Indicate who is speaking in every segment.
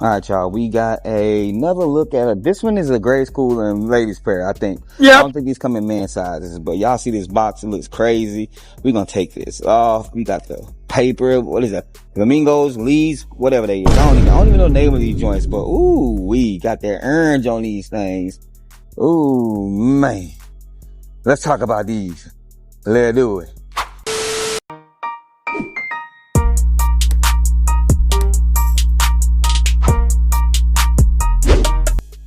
Speaker 1: All right, y'all. We got another look at it. This one is a grade school and ladies pair, I think.
Speaker 2: Yep.
Speaker 1: I don't think these come in man sizes, but y'all see this box. It looks crazy. We're going to take this off. We got the paper. What is that? Flamingos, leaves, whatever they is. I don't even know the name of these joints, but ooh, we got that orange on these things. Ooh, man. Let's talk about these. Let's do it.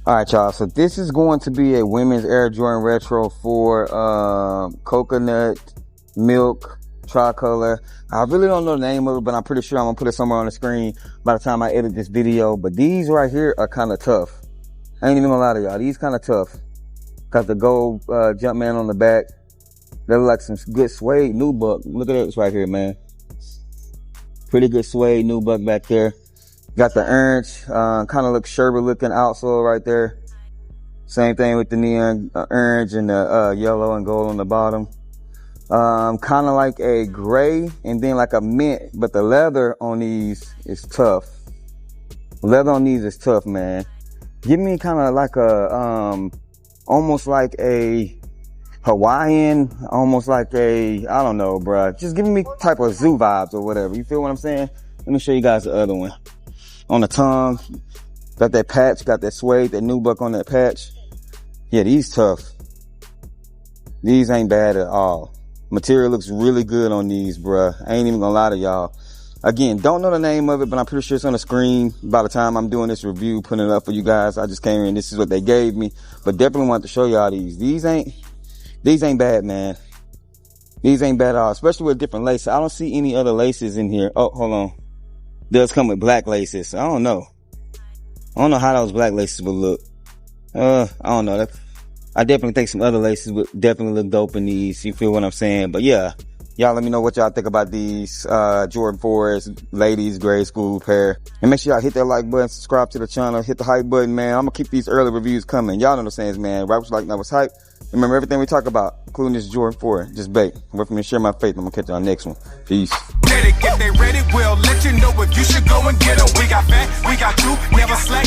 Speaker 1: All right, y'all. So this is going to be a women's Air Jordan Retro for coconut milk tricolor. I really don't know the name of it, but I'm pretty sure I'm gonna put it somewhere on the screen by the time I edit this video. But these right here are kind of tough. I ain't even gonna lie to y'all. These kind of tough. Got the gold Jumpman on the back. They look like some good suede nubuck. Look at this right here, man. Pretty good suede nubuck back there. Got the orange, kind of looks sherbet looking outsole right there. Same thing with the neon orange and the yellow and gold on the bottom. Kind of like a gray and then like a mint, but the leather on these is tough. Leather on these is tough, man. Give me kind of like a, almost like a Hawaiian, almost like a, I don't know, bruh. Just giving me type of zoo vibes or whatever. You feel what I'm saying? Let me show you guys the other one. On the tongue, got that patch, got that suede, that nubuck on that patch. Yeah, these tough. These ain't bad at all. Material looks really good on these, bruh. I ain't even gonna lie to y'all. Again, don't know the name of it, but I'm pretty sure it's on the screen by the time I'm doing this review, putting it up for you guys. I just came in, this is what they gave me. But definitely wanted to show y'all these. These ain't bad, man. These ain't bad at all, especially with different laces. I don't see any other laces in here. Oh, hold on. Does come with black laces. I don't know how those black laces would look. I don't know. I definitely think some other laces would definitely look dope in these. You feel what I'm saying? But yeah, y'all let me know what y'all think about these Jordan 4s, ladies, grade school pair. And make sure y'all hit that like button, subscribe to the channel, hit the hype button, man. I'm gonna keep these early reviews coming. Y'all know the sayings, man. Right was like, that was hype. Remember everything we talk about, including this Jordan 4. Just bait. Wait for me to share my faith. I'm gonna catch y'all next one. Peace.
Speaker 3: Get they ready, we'll let you know if you should go and get them. We got fat, we got two, never slack.